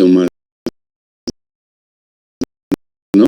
más, ¿no?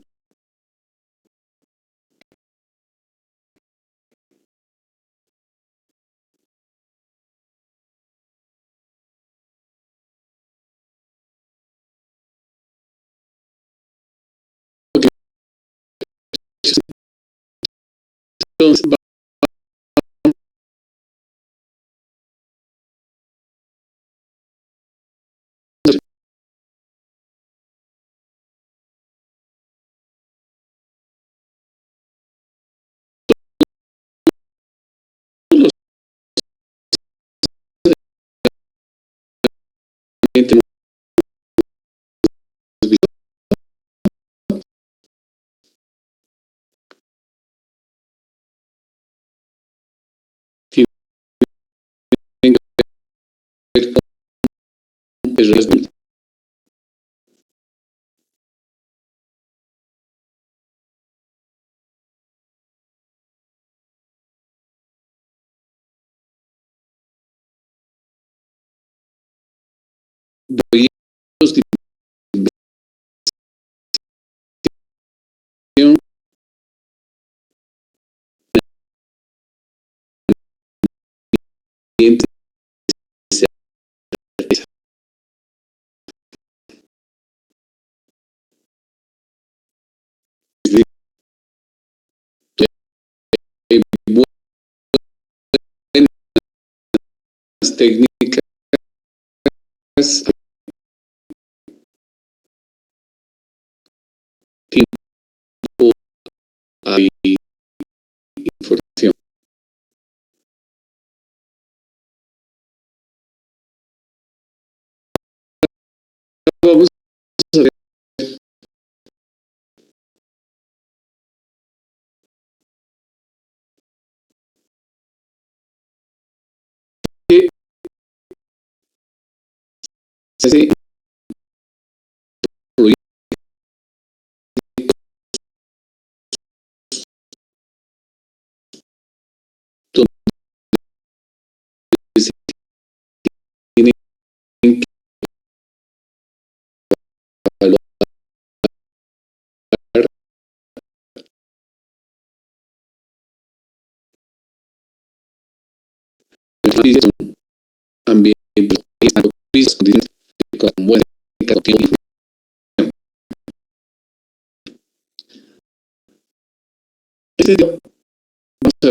Entonces, técnicas hay información. Vamos a ver qué se hace tienen que evaluar ambientes, condiciones con buena técnica. Vamos a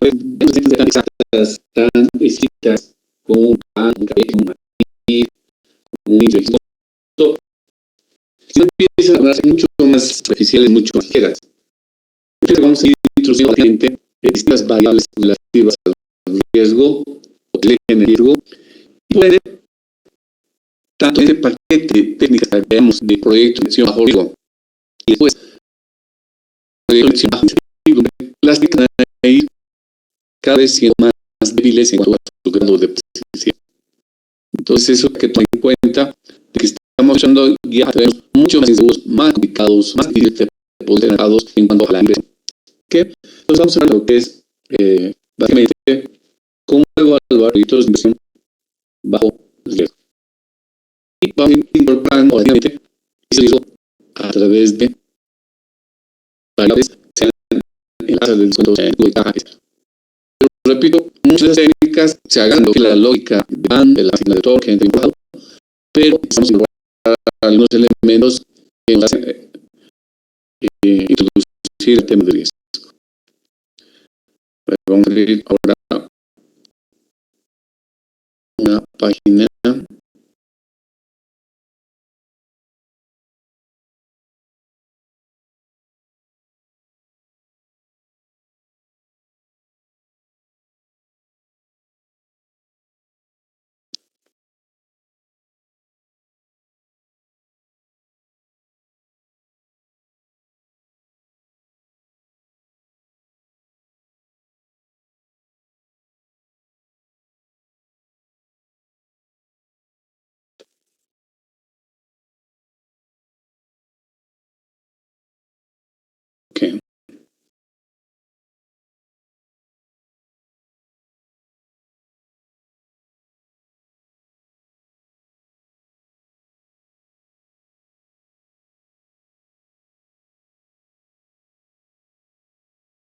ver muchas exactas tan escritas con un cabello, un matiz, un registro. Si no empiezan a hablar mucho más superficiales, mucho más ligeras. Entonces vamos a ir introduciendo a la gente distintas variables relativas al riesgo o que dejen el riesgo y puede tanto ese paquete de técnicas que veamos de proyecto de acción bajo riesgo y después proyecto de acción bajo riesgo, las que van a ir cada vez siendo más débiles en cuanto a su grado de precisión. Entonces eso hay que tomar en cuenta de que estamos usando ya tenemos mucho más inseguros, más complicados, más difíciles de poder tener en cuanto a la inversión. ¿Qué? Entonces vamos a ver lo que es básicamente cómo evaluar proyectos de inversión bajo riesgo. Y vamos a ir incorporando obviamente ese riesgo a través de variables, sean en la del descuento de caja. Pero repito, muchas técnicas se agarran de la lógica de la asignación de todo que gente incorporado, pero estamos incorporando algunos elementos que nos hacen introducir el tema de riesgo. Vamos a abrir ahora una página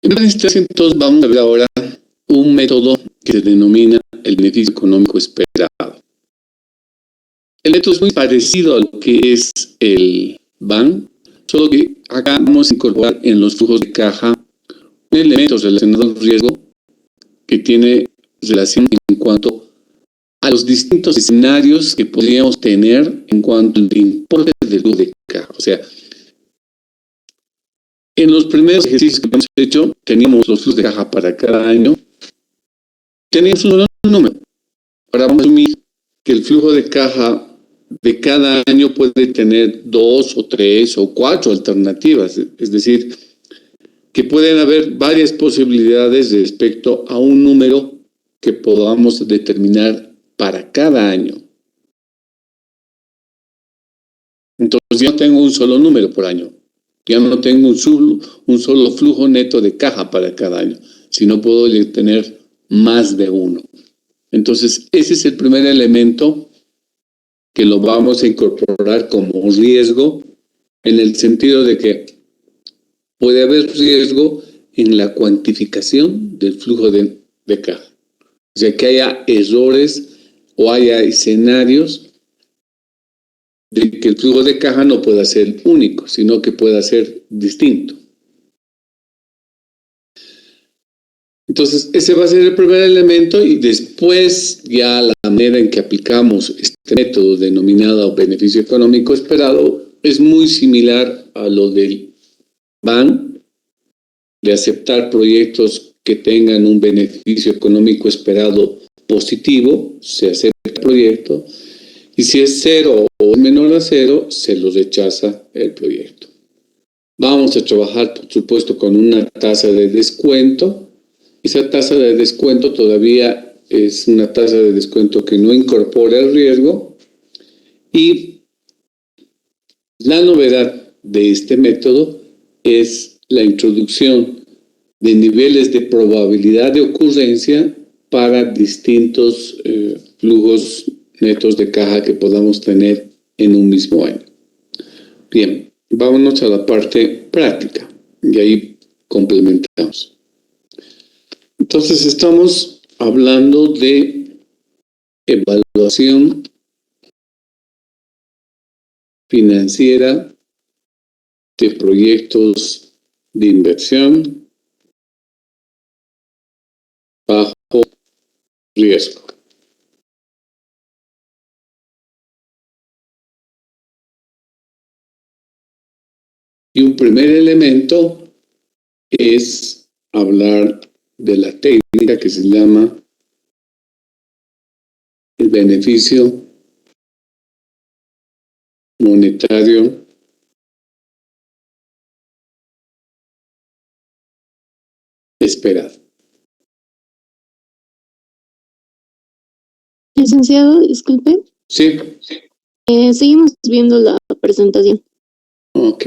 En esta instancia, entonces, vamos a ver ahora un método que se denomina el beneficio económico esperado. El método es muy parecido a lo que es el BAN, solo que acá vamos a incorporar en los flujos de caja un elemento relacionado al riesgo que tiene relación en cuanto a los distintos escenarios que podríamos tener en cuanto al importe del flujo de caja. O sea, en los primeros ejercicios que hemos hecho, teníamos los flujos de caja para cada año. Teníamos un solo número. Ahora vamos a asumir que el flujo de caja de cada año puede tener 2 o 3 o 4 alternativas. Es decir, que pueden haber varias posibilidades respecto a un número que podamos determinar para cada año. Entonces ya no tengo un solo número por año. Ya no tengo un solo flujo neto de caja para cada año, sino puedo tener más de uno. Entonces, ese es el primer elemento que lo vamos a incorporar como riesgo, en el sentido de que puede haber riesgo en la cuantificación del flujo de caja. O sea, que haya errores o haya escenarios de que el flujo de caja no pueda ser único, sino que pueda ser distinto. Entonces, ese va a ser el primer elemento y después ya la manera en que aplicamos este método denominado beneficio económico esperado es muy similar a lo del BAN, de aceptar proyectos que tengan un beneficio económico esperado positivo, se acepta el proyecto, y si es 0 o menor a 0, se lo rechaza el proyecto. Vamos a trabajar, por supuesto, con una tasa de descuento. Esa tasa de descuento todavía es una tasa de descuento que no incorpora el riesgo, y la novedad de este método es la introducción de niveles de probabilidad de ocurrencia para distintos flujos netos de caja que podamos tener en un mismo año. Bien, vámonos a la parte práctica y ahí complementamos. Entonces estamos hablando de evaluación financiera de proyectos de inversión bajo riesgo. Y un primer elemento es hablar de la técnica que se llama el beneficio monetario esperado. Licenciado, disculpe. Sí. Seguimos viendo la presentación. Ok.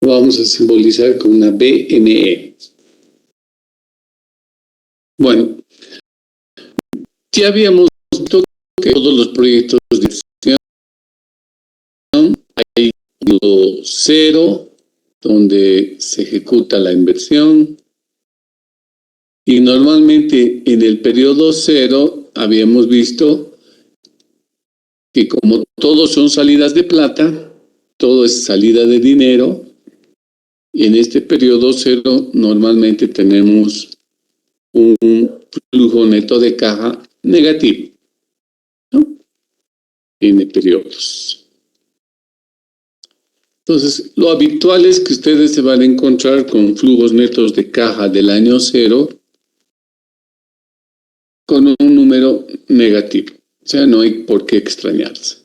Vamos a simbolizar con una BME. Bueno, ya habíamos visto que todos los proyectos de inversión hay un periodo 0, donde se ejecuta la inversión, y normalmente en el periodo 0 habíamos visto que como todos son salidas de plata, todo es salida de dinero, y en este periodo 0 normalmente tenemos un flujo neto de caja negativo, ¿no? Tiene periodos. Entonces, lo habitual es que ustedes se van a encontrar con flujos netos de caja del año 0 con un número negativo. O sea, no hay por qué extrañarse.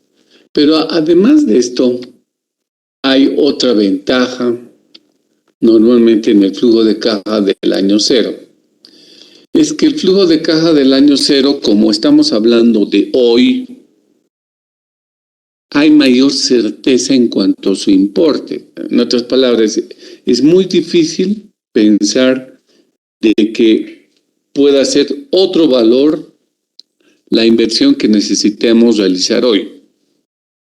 Pero además de esto, hay otra ventaja normalmente en el flujo de caja del año 0. Es que el flujo de caja del año 0, como estamos hablando de hoy, hay mayor certeza en cuanto a su importe. En otras palabras, es muy difícil pensar de que pueda ser otro valor la inversión que necesitemos realizar hoy.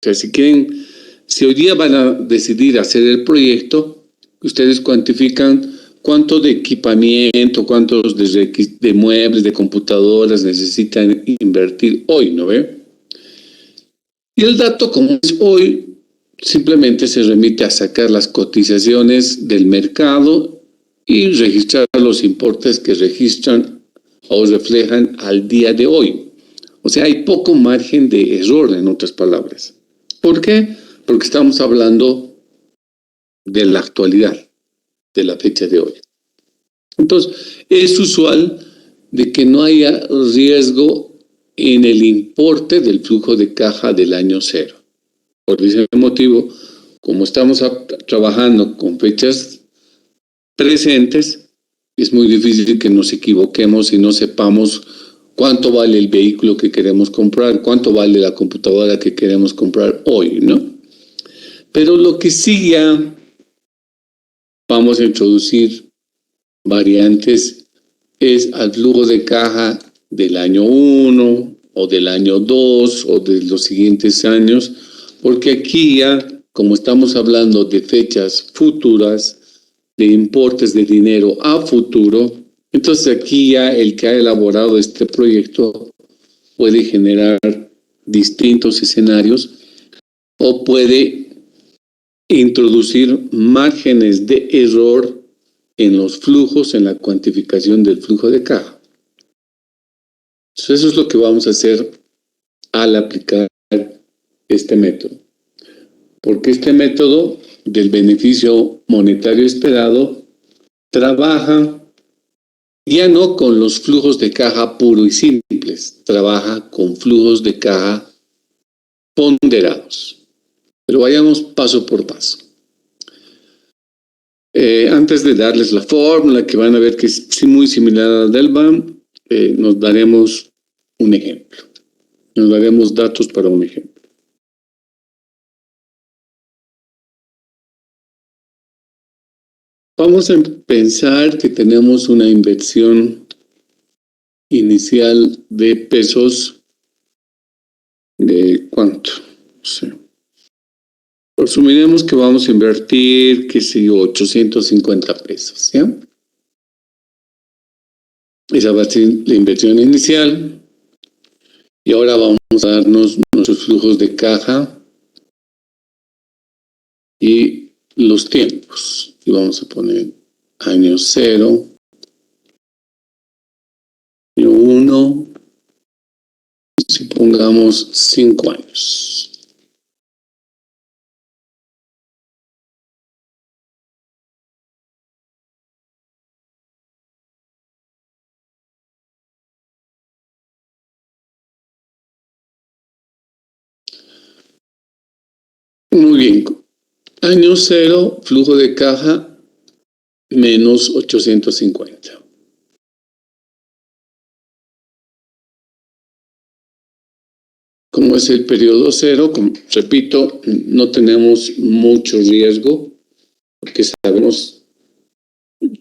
O sea, si hoy día van a decidir hacer el proyecto, ustedes cuantifican cuánto de equipamiento, cuántos de muebles, de computadoras necesitan invertir hoy, ¿no ve? Y el dato, como es hoy, simplemente se remite a sacar las cotizaciones del mercado y registrar los importes que registran o reflejan al día de hoy. O sea, hay poco margen de error, en otras palabras. ¿Por qué? Porque estamos hablando de la actualidad, de la fecha de hoy. Entonces, es usual de que no haya riesgo en el importe del flujo de caja del año cero. Por ese motivo, como estamos trabajando con fechas presentes, es muy difícil que nos equivoquemos y no sepamos cuánto vale el vehículo que queremos comprar, cuánto vale la computadora que queremos comprar hoy, ¿no? Pero lo que sí ya vamos a introducir variantes es al flujo de caja del año 1 o del año 2 o de los siguientes años, porque aquí ya, como estamos hablando de fechas futuras, de importes de dinero a futuro, entonces aquí ya el que ha elaborado este proyecto puede generar distintos escenarios o puede introducir márgenes de error en los flujos, en la cuantificación del flujo de caja. Entonces, eso es lo que vamos a hacer al aplicar este método. Porque este método del beneficio monetario esperado trabaja ya no con los flujos de caja puros y simples, trabaja con flujos de caja ponderados. Pero vayamos paso por paso. Antes de darles la fórmula, que van a ver que es muy similar a la del BAM, nos daremos un ejemplo. Nos daremos datos para un ejemplo. Vamos a pensar que tenemos una inversión inicial de pesos de ¿cuánto? No sé. Asumiremos que vamos a invertir, qué sé yo, 850 pesos, ¿ya? Esa va a ser la inversión inicial. Y ahora vamos a darnos nuestros flujos de caja y los tiempos. Y vamos a poner año 0, año 1, si pongamos 5 años. Muy bien. Año 0, flujo de caja menos 850. Como es el periodo 0, repito, no tenemos mucho riesgo porque sabemos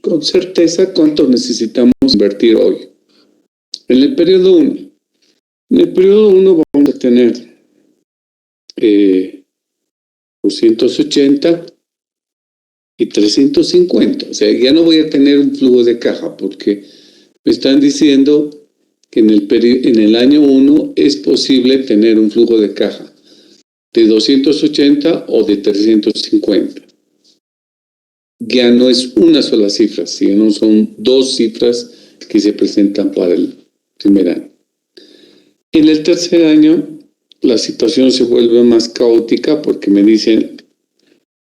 con certeza cuánto necesitamos invertir hoy. En el periodo 1. En el periodo 1 vamos a tener 280 y 350. O sea, ya no voy a tener un flujo de caja porque me están diciendo que en el año 1 es posible tener un flujo de caja de 280 o de 350. Ya no es una sola cifra, sino son dos cifras que se presentan para el primer año. En el tercer año, la situación se vuelve más caótica porque me dicen,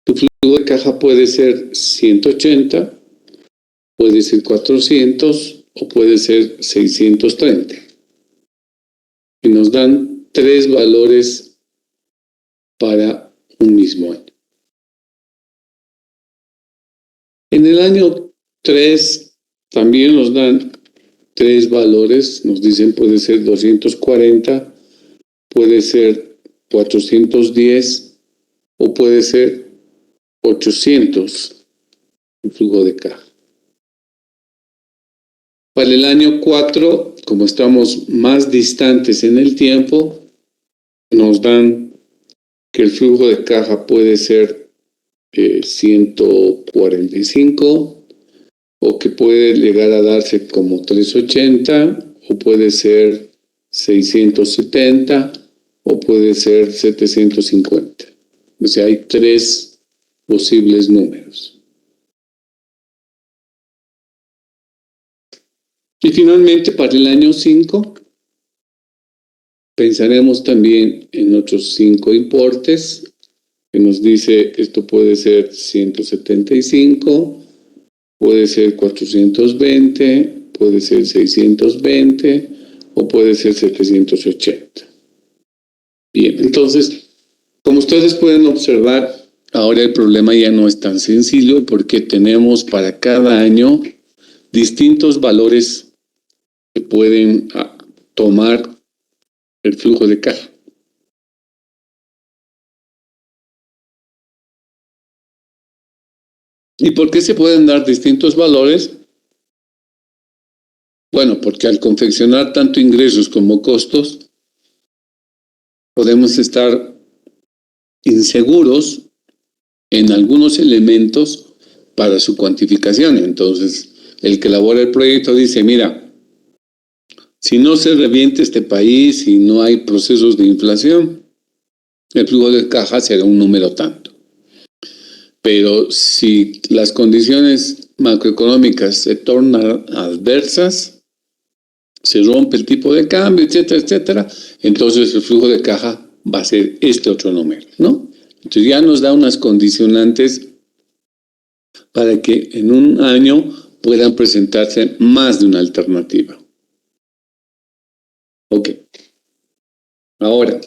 tu flujo de caja puede ser 180, puede ser 400 o puede ser 630. Y nos dan 3 valores para un mismo año. En el año 3 también nos dan 3 valores, nos dicen puede ser 240, puede ser 410 o puede ser 800 el flujo de caja. Para el año 4, como estamos más distantes en el tiempo, nos dan que el flujo de caja puede ser 145, o que puede llegar a darse como 380, o puede ser 670, o puede ser 750. O sea, hay 3 posibles números. Y finalmente, para el año 5, pensaremos también en otros 5 importes, que nos dice esto puede ser 175, puede ser 420, puede ser 620 o puede ser 780. Bien, entonces, como ustedes pueden observar, ahora el problema ya no es tan sencillo porque tenemos para cada año distintos valores que pueden tomar el flujo de caja. ¿Y por qué se pueden dar distintos valores? Bueno, porque al confeccionar tanto ingresos como costos, podemos estar inseguros en algunos elementos para su cuantificación. Entonces, el que elabora el proyecto dice, mira, si no se reviente este país y no hay procesos de inflación, el flujo de caja será un número tanto. Pero si las condiciones macroeconómicas se tornan adversas, se rompe el tipo de cambio, etcétera, etcétera, entonces el flujo de caja va a ser este otro número, ¿no? Entonces ya nos da unas condicionantes para que en un año puedan presentarse más de una alternativa. Ok. Ahora,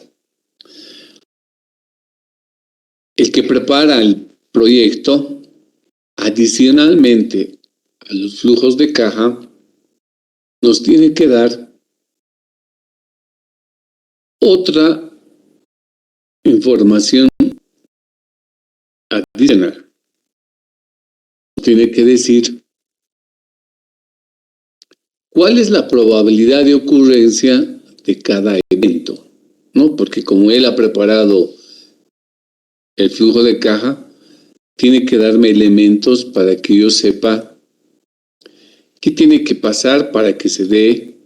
el que prepara el proyecto, adicionalmente a los flujos de caja, nos tiene que dar otra información adicional. Tiene que decir cuál es la probabilidad de ocurrencia de cada evento, ¿no? Porque como él ha preparado el flujo de caja, tiene que darme elementos para que yo sepa qué tiene que pasar para que se dé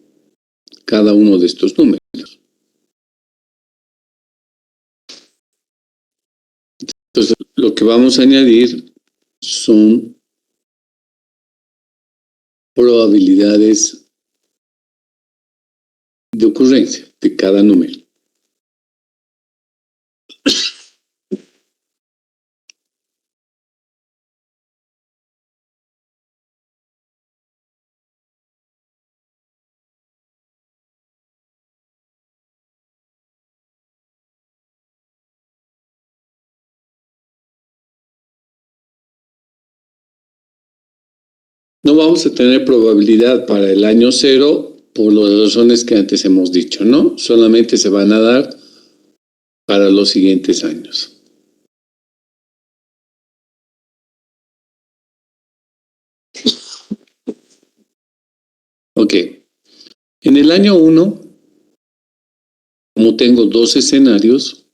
cada uno de estos números. Entonces, lo que vamos a añadir son probabilidades de ocurrencia de cada número. No vamos a tener probabilidad para el año 0 por las razones que antes hemos dicho, ¿no? Solamente se van a dar para los siguientes años. Ok. En el año 1, como tengo 2 escenarios,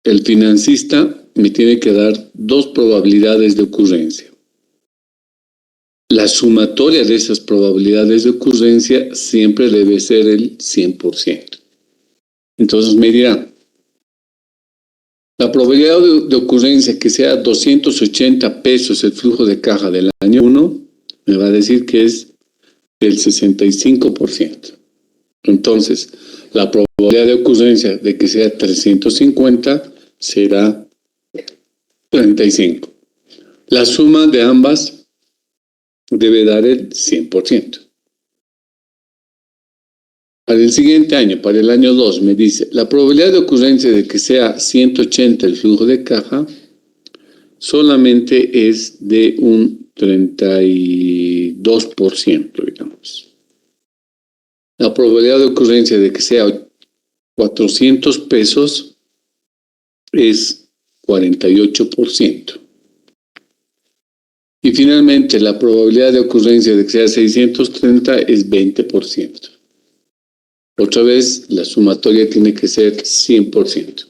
el financista me tiene que dar 2 probabilidades de ocurrencia. La sumatoria de esas probabilidades de ocurrencia siempre debe ser el 100%. Entonces me dirá, la probabilidad de ocurrencia que sea 280 pesos el flujo de caja del año 1, me va a decir que es del 65%. Entonces, la probabilidad de ocurrencia de que sea 350 será 35. La suma de ambas debe dar el 100%. Para el siguiente año, para el año 2, me dice, la probabilidad de ocurrencia de que sea 180 el flujo de caja solamente es de un 32%, digamos. La probabilidad de ocurrencia de que sea 400 pesos es 48%. Y finalmente, la probabilidad de ocurrencia de que sea 630 es 20%. Otra vez, la sumatoria tiene que ser 100%.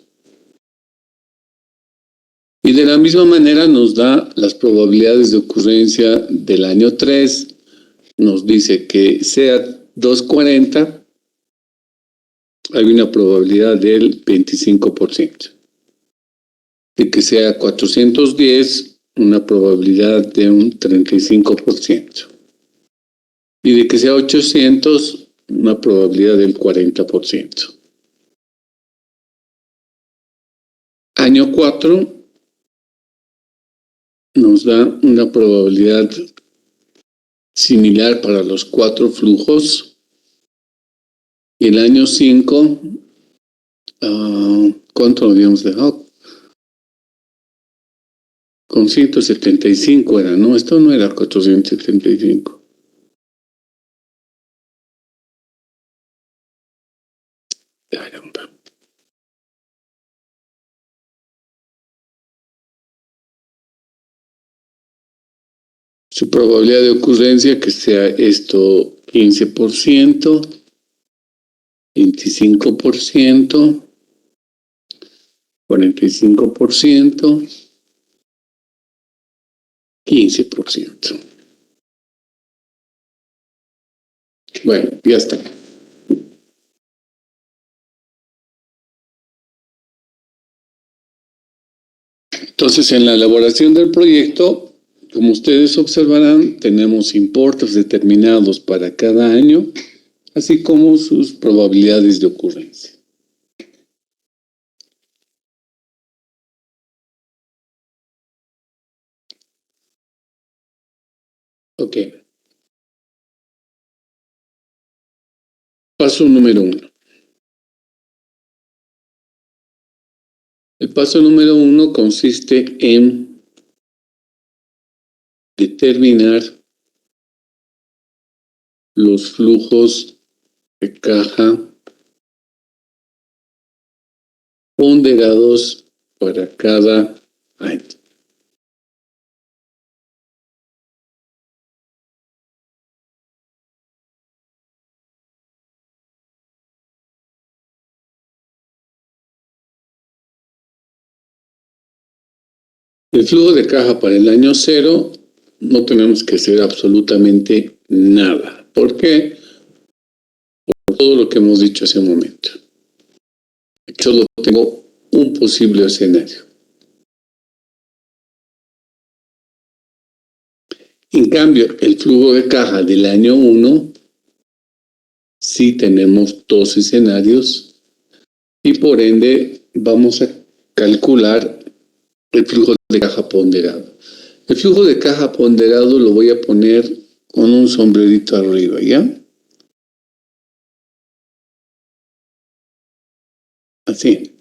Y de la misma manera nos da las probabilidades de ocurrencia del año 3. Nos dice que sea 240, hay una probabilidad del 25%. De que sea 410, una probabilidad de un 35%. Y de que sea 800, una probabilidad del 40%. Año 4 nos da una probabilidad similar para los 4 flujos. Y el año 5, ¿cuánto lo habíamos dejado? Con 175 era, ¿no? Esto no era 475. Caramba. Su probabilidad de ocurrencia que sea esto 15%, 25%, 45%, 15%. Bueno, ya está. Entonces, en la elaboración del proyecto, como ustedes observarán, tenemos importes determinados para cada año, así como sus probabilidades de ocurrencia. Ok. Paso número 1. El paso número 1 consiste en determinar los flujos de caja ponderados para cada año. El flujo de caja para el año 0 no tenemos que hacer absolutamente nada. ¿Por qué? Por todo lo que hemos dicho hace un momento. Solo tengo un posible escenario. En cambio, el flujo de caja del año 1, sí tenemos 2 escenarios y por ende vamos a calcular el flujo de caja ponderado. El flujo de caja ponderado lo voy a poner con un sombrerito arriba, ¿ya? Así.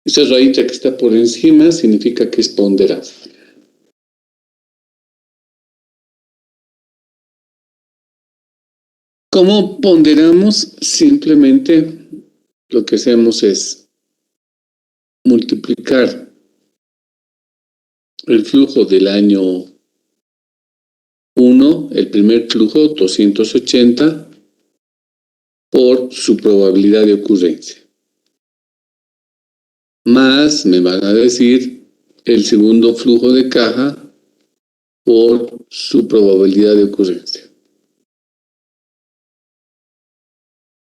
Esa rayita que está por encima significa que es ponderado. ¿Cómo ponderamos? Simplemente lo que hacemos es multiplicar el flujo del año 1, el primer flujo, 280, por su probabilidad de ocurrencia. Más me van a decir el segundo flujo de caja por su probabilidad de ocurrencia.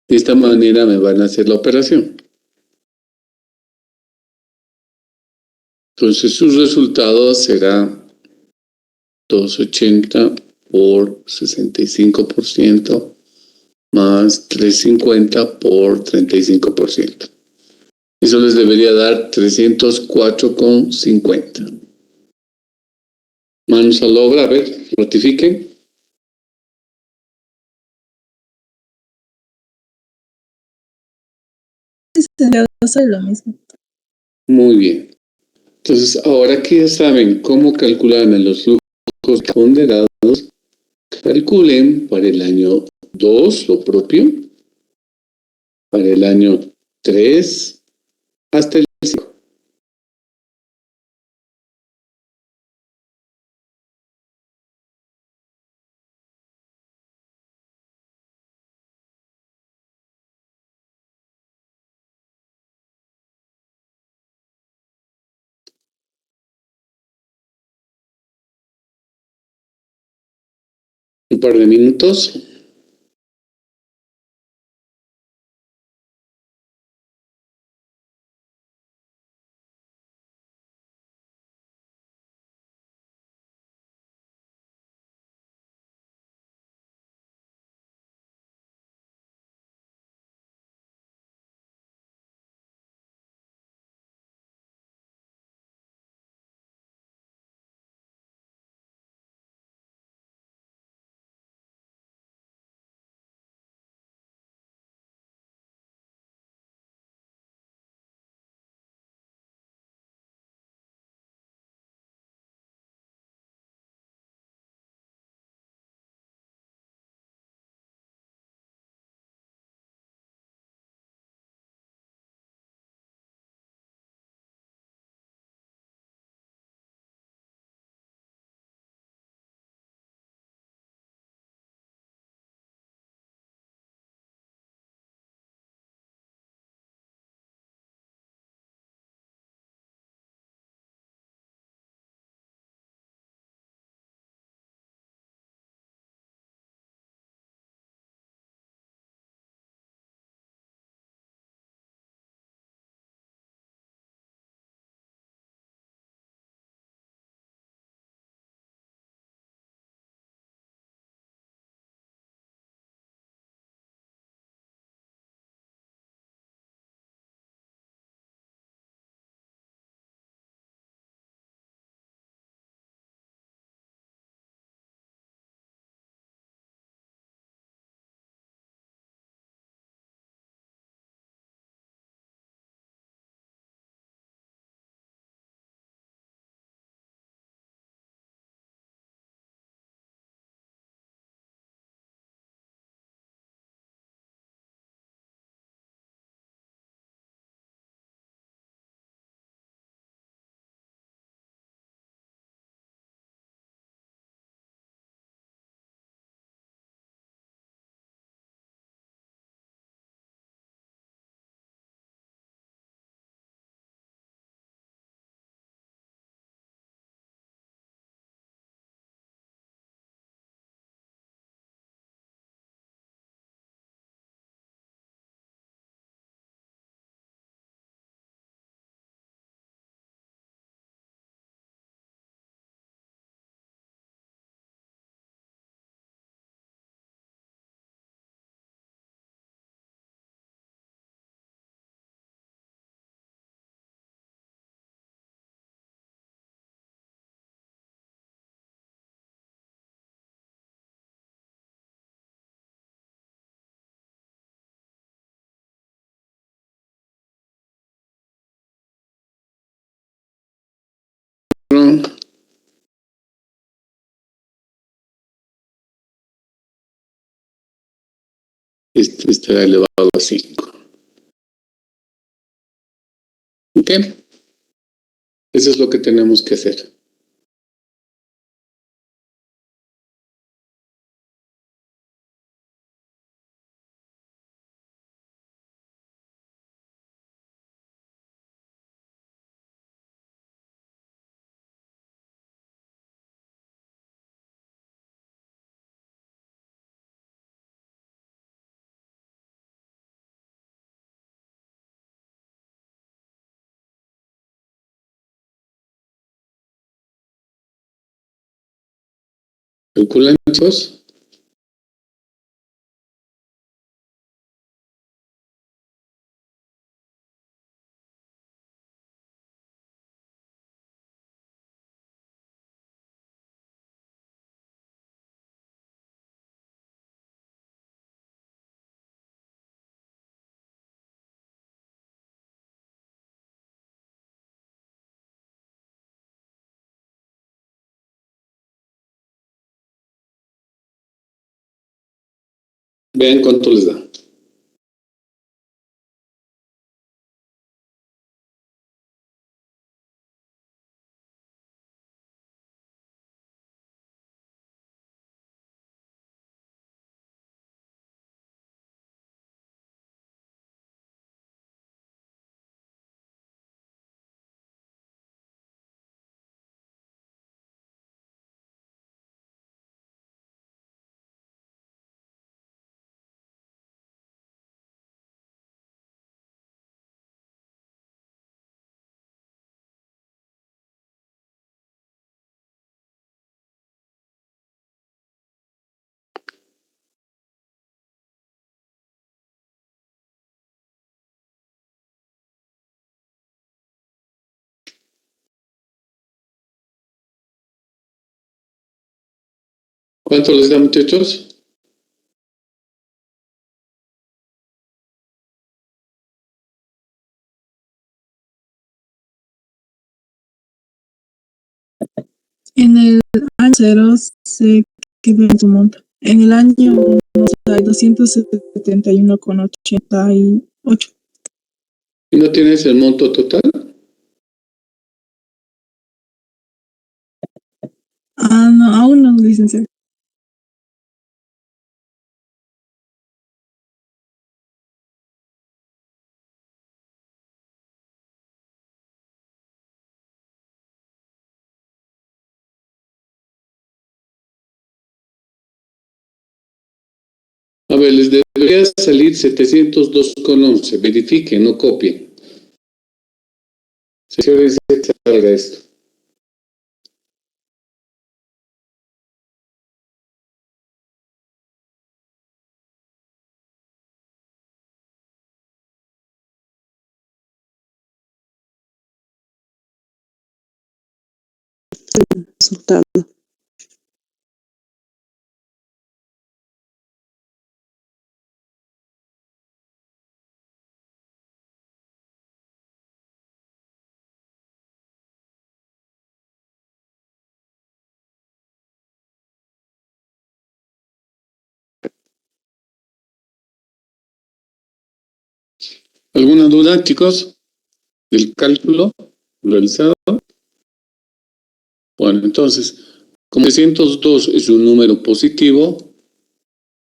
De esta manera me van a hacer la operación. Entonces su resultado será 280 por 65% más 350 por 35%. Eso les debería dar 304,50. Manos a la obra, a ver, ratifiquen. Lo mismo. Muy bien. Entonces, ahora que ya saben cómo calcular los flujos ponderados, calculen para el año 2 lo propio, para el año 3 hasta el 5. Un par de minutos. Este estará elevado a 5. ¿Ok? Eso es lo que tenemos que hacer. ¿Calculan, chicos? Vean cuánto les da. ¿Cuánto les da, muchachos? En el año 0 se queda en su monto. En el año 1 hay 271,88. ¿Y no tienes el monto total? No, aún no, licenciado. A ver, les debería salir 702,11. Verifiquen, no copien. Señores, que salga esto. Resultado. ¿Alguna duda, chicos, del cálculo realizado? Bueno, entonces, como 302 es un número positivo,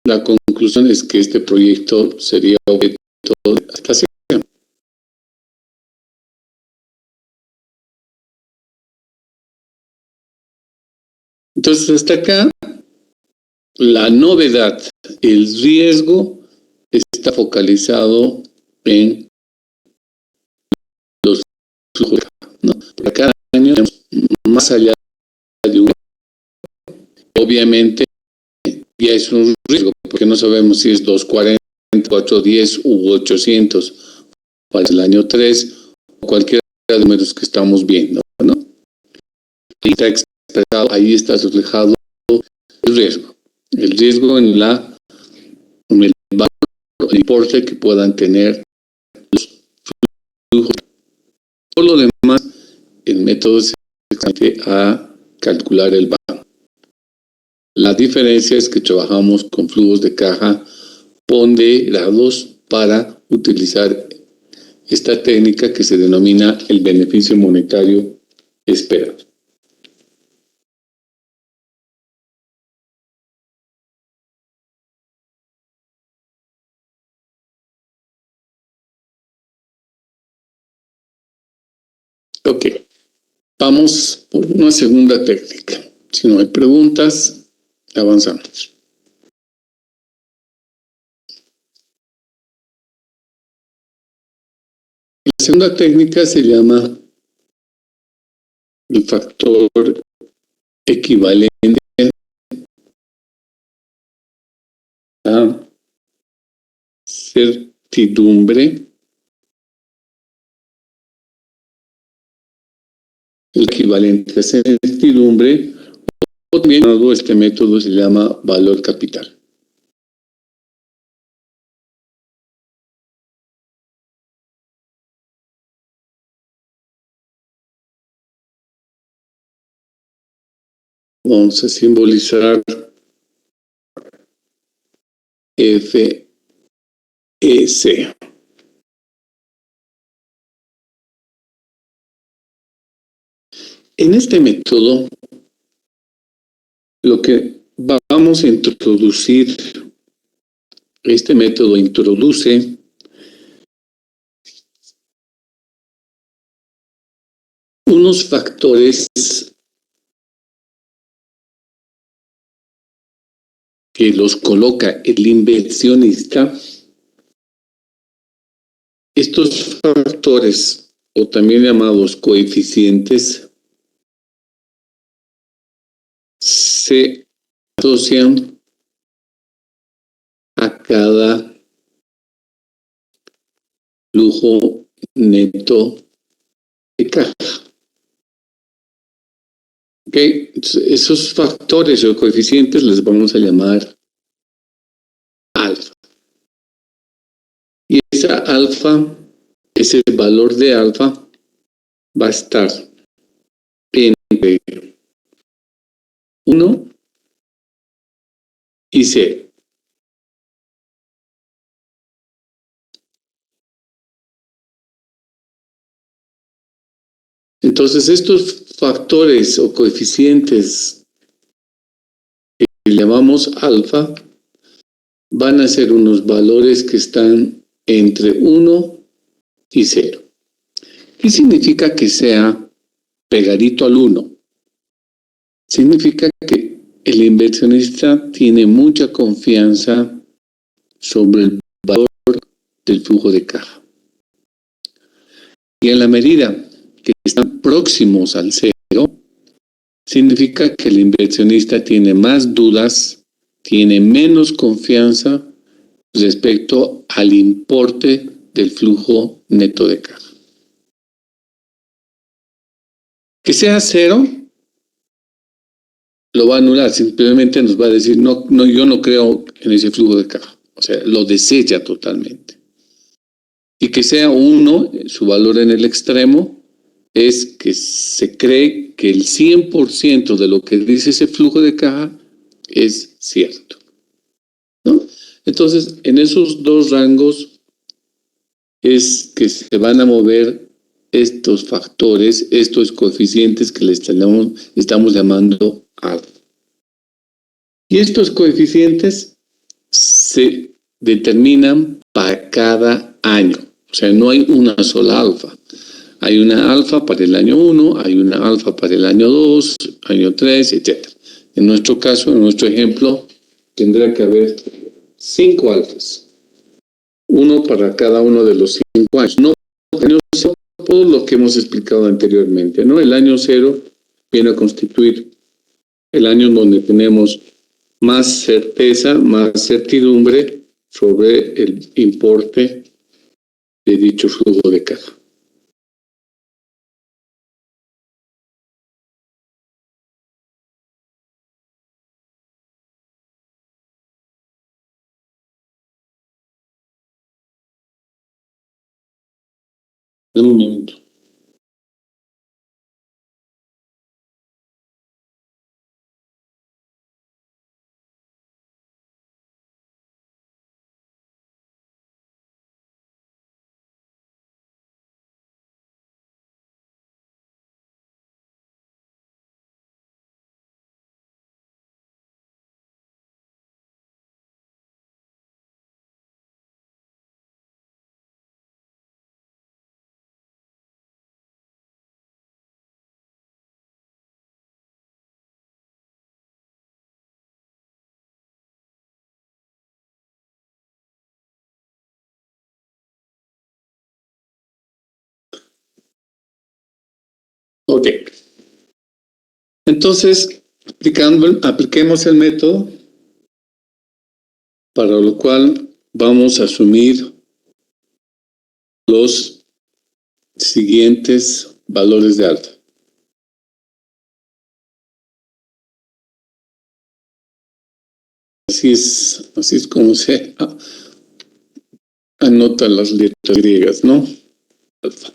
la conclusión es que este proyecto sería objeto de adaptación. Entonces, hasta acá, la novedad, el riesgo está focalizado en los flujos, ¿no? Por cada año, más allá de un, obviamente, ya es un riesgo, porque no sabemos si es 240, 410 u 800 para el año 3, o cualquiera de los números que estamos viendo, ¿no? Ahí está expresado, ahí está reflejado el riesgo en el valor, el importe que puedan tener los flujos. Por lo demás, el método se extiende a calcular el banco. La diferencia es que trabajamos con flujos de caja ponderados para utilizar esta técnica que se denomina el beneficio monetario esperado. Ok, vamos por una segunda técnica. Si no hay preguntas, avanzamos. La segunda técnica se llama el factor equivalente a certidumbre. El equivalente a certidumbre, o también este método se llama valor capital. Vamos a simbolizar FEC. En este método, lo que vamos a introducir, este método introduce unos factores que los coloca el inversionista. Estos factores, o también llamados coeficientes, se asocian a cada flujo neto de caja. ¿Ok? Esos factores o coeficientes les vamos a llamar alfa. Y esa alfa, ese valor de alfa va a estar entre 1 y 0. Entonces, estos factores o coeficientes que llamamos alfa van a ser unos valores que están entre 1 y 0. ¿Qué significa que sea pegadito al 1? Significa que el inversionista tiene mucha confianza sobre el valor del flujo de caja. Y en la medida que están próximos al 0, significa que el inversionista tiene más dudas, tiene menos confianza respecto al importe del flujo neto de caja. Que sea 0 lo va a anular, simplemente nos va a decir, no, yo no creo en ese flujo de caja. O sea, lo desecha totalmente. Y que sea 1, su valor en el extremo, es que se cree que el 100% de lo que dice ese flujo de caja es cierto, ¿no? Entonces, en esos dos rangos es que se van a mover estos factores, estos coeficientes que le estamos llamando alfa. Y estos coeficientes se determinan para cada año. O sea, no hay una sola alfa. Hay una alfa para el año 1, hay una alfa para el año 2, año 3, etc. En nuestro caso, en nuestro ejemplo, tendrá que haber 5 alfas. Uno para cada uno de los 5 años. No todo lo que hemos explicado anteriormente, ¿no? El año 0 viene a constituir el año donde tenemos más certeza, más certidumbre sobre el importe de dicho flujo de caja. Un momento. Ok. Entonces, apliquemos el método, para lo cual vamos a asumir los siguientes valores de alfa. Así es como se anotan las letras griegas, ¿no? Alfa.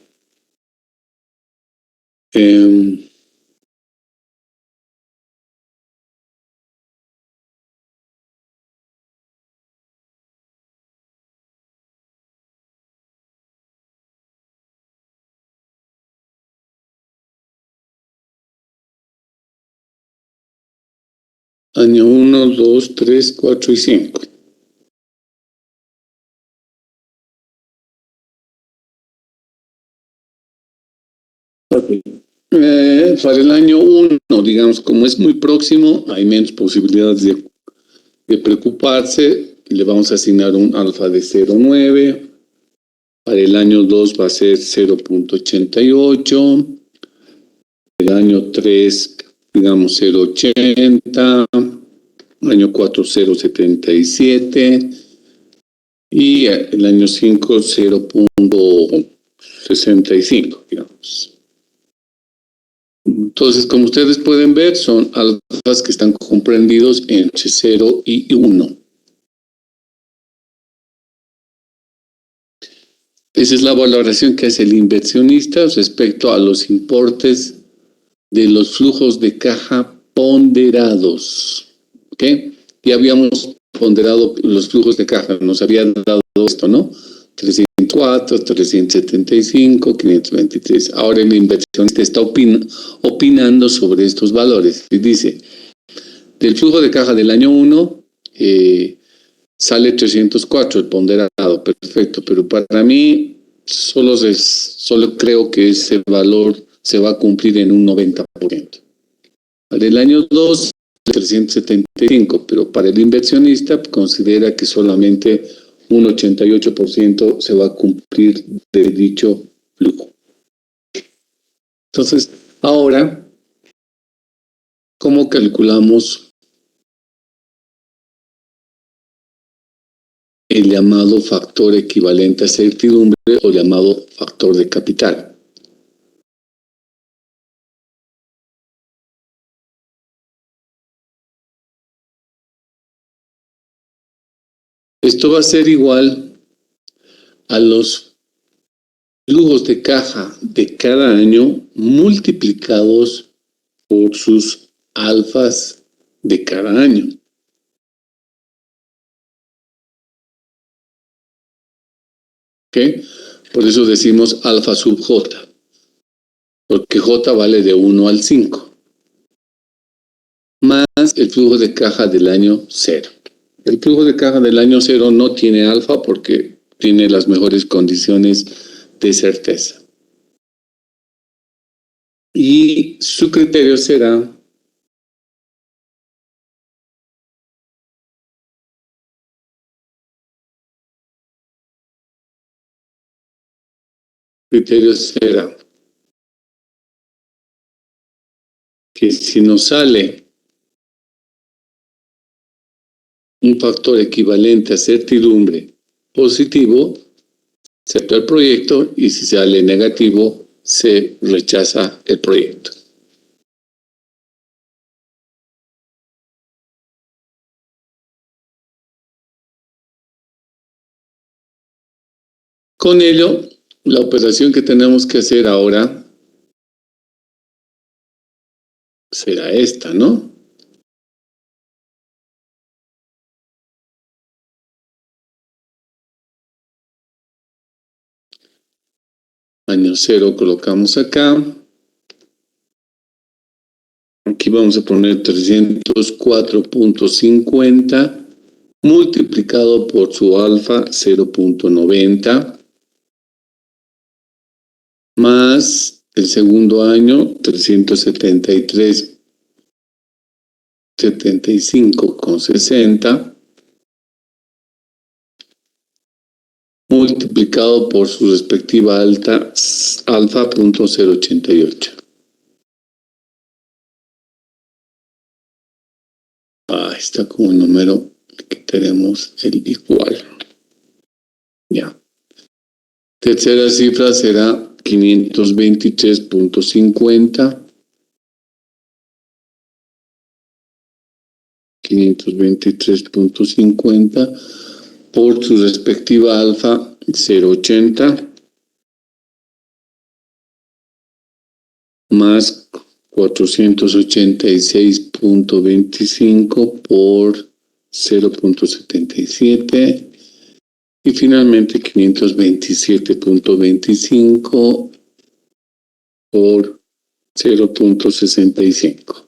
Año 1, 2, 3, 4 y 5. Okay. Para el año 1, digamos, como es muy próximo, hay menos posibilidades de preocuparse. Le vamos a asignar un alfa de 0,9. Para el año 2 va a ser 0,88. El año 3, digamos, 0,80. Año 4, 0,77. Y el año 5, 0,65, digamos. Entonces, como ustedes pueden ver, son alfas que están comprendidos entre 0 y 1. Esa es la valoración que hace el inversionista respecto a los importes de los flujos de caja ponderados. ¿Ok? Ya habíamos ponderado los flujos de caja, nos habían dado esto, ¿no? 304, 375, 523. Ahora el inversionista está opinando sobre estos valores y dice, del flujo de caja del año 1 sale 304 el ponderado, perfecto, pero para mí solo creo que ese valor se va a cumplir en un 90%. Del año 2, 375, pero para el inversionista considera que solamente un 88% se va a cumplir de dicho flujo. Entonces, ahora, ¿cómo calculamos el llamado factor equivalente a certidumbre o llamado factor de capital? Esto va a ser igual a los flujos de caja de cada año multiplicados por sus alfas de cada año. ¿Ok? Por eso decimos alfa sub j, porque j vale de 1 al 5, más el flujo de caja del año 0. El flujo de caja del año 0 no tiene alfa porque tiene las mejores condiciones de certeza. Y su criterio será que si nos sale un factor equivalente a certidumbre positivo, se acepta el proyecto y si sale negativo, se rechaza el proyecto. Con ello, la operación que tenemos que hacer ahora será esta, ¿no? Año 0 colocamos acá. Aquí vamos a poner 304.50 multiplicado por su alfa 0.90 más el segundo año 373.75,60 multiplicado por su respectiva alfa 0.088. Está como el número que tenemos el igual. Ya. Tercera cifra será 523.50. 523.50 por su respectiva alfa 0.80 más 486.25 por 0.77 y finalmente 527.25 por 0.65.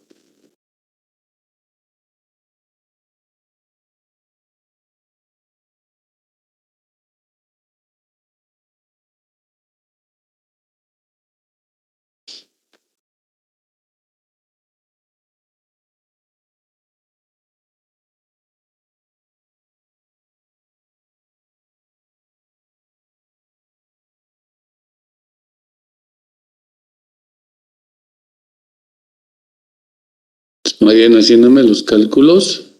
Vayan haciéndome los cálculos.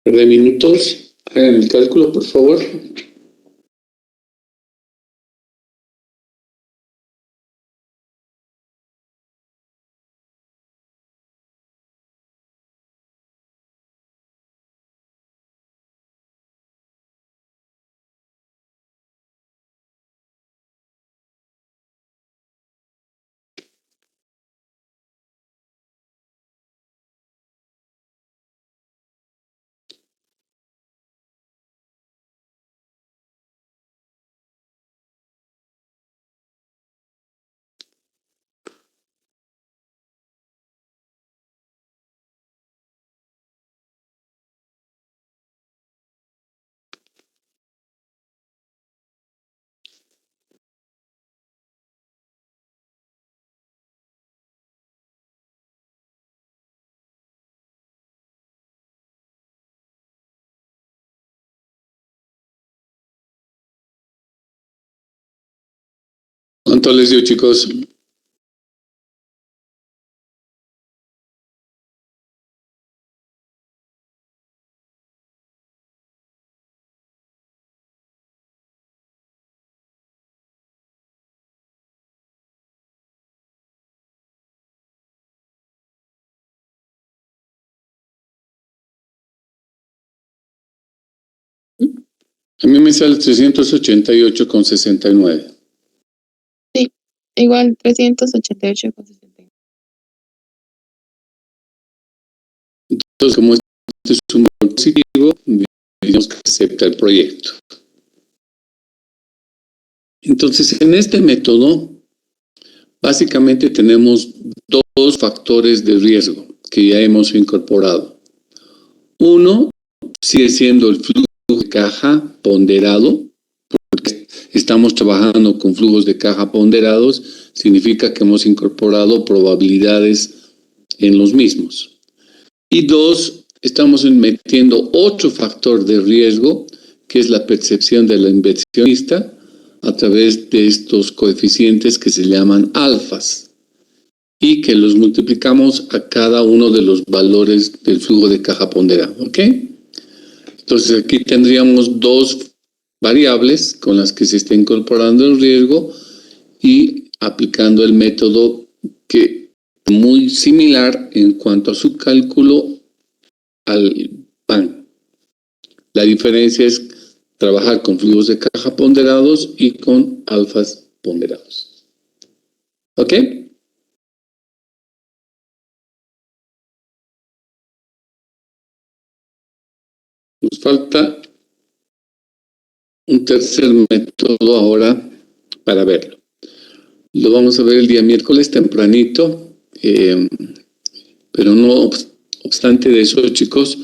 de minutos. Hagan el cálculo, por favor. ¿Cuánto les dio, chicos? A mí me sale 388,69. Igual 388,69. Entonces, como este es un valor positivo, digamos que acepta el proyecto. Entonces, en este método, básicamente tenemos dos factores de riesgo que ya hemos incorporado. Uno sigue siendo el flujo de caja ponderado, porque estamos trabajando con flujos de caja ponderados, significa que hemos incorporado probabilidades en los mismos. Y dos, estamos metiendo otro factor de riesgo, que es la percepción del inversionista a través de estos coeficientes que se llaman alfas y que los multiplicamos a cada uno de los valores del flujo de caja ponderado, ¿ok? Entonces aquí tendríamos dos variables con las que se está incorporando el riesgo y aplicando el método que es muy similar en cuanto a su cálculo al PAN. La diferencia es trabajar con flujos de caja ponderados y con alfas ponderados. ¿Ok? Nos falta un tercer método ahora para verlo. Lo vamos a ver el día miércoles tempranito, pero no obstante de eso, chicos,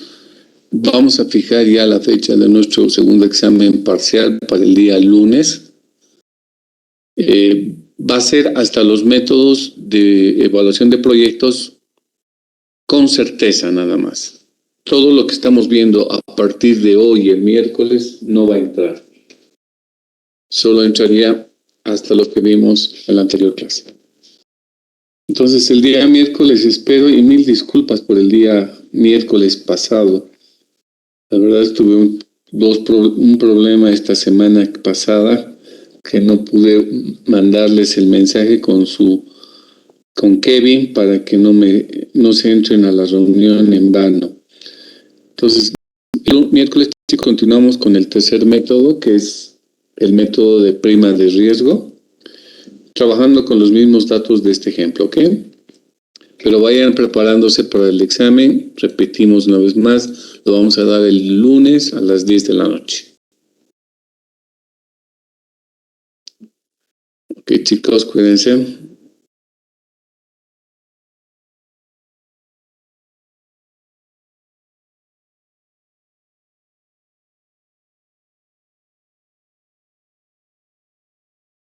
vamos a fijar ya la fecha de nuestro segundo examen parcial para el día lunes. Va a ser hasta los métodos de evaluación de proyectos con certeza nada más. Todo lo que estamos viendo a partir de hoy, el miércoles, no va a entrar. Solo entraría hasta lo que vimos en la anterior clase. Entonces, el día miércoles espero, y mil disculpas por el día miércoles pasado. La verdad tuve un problema esta semana pasada que no pude mandarles el mensaje con Kevin para que no se entren a la reunión en vano. Entonces, el miércoles continuamos con el tercer método, que es el método de prima de riesgo, trabajando con los mismos datos de este ejemplo, ¿ok? Pero vayan preparándose para el examen. Repetimos una vez más, lo vamos a dar el lunes a las 10 de la noche. Ok, chicos, cuídense.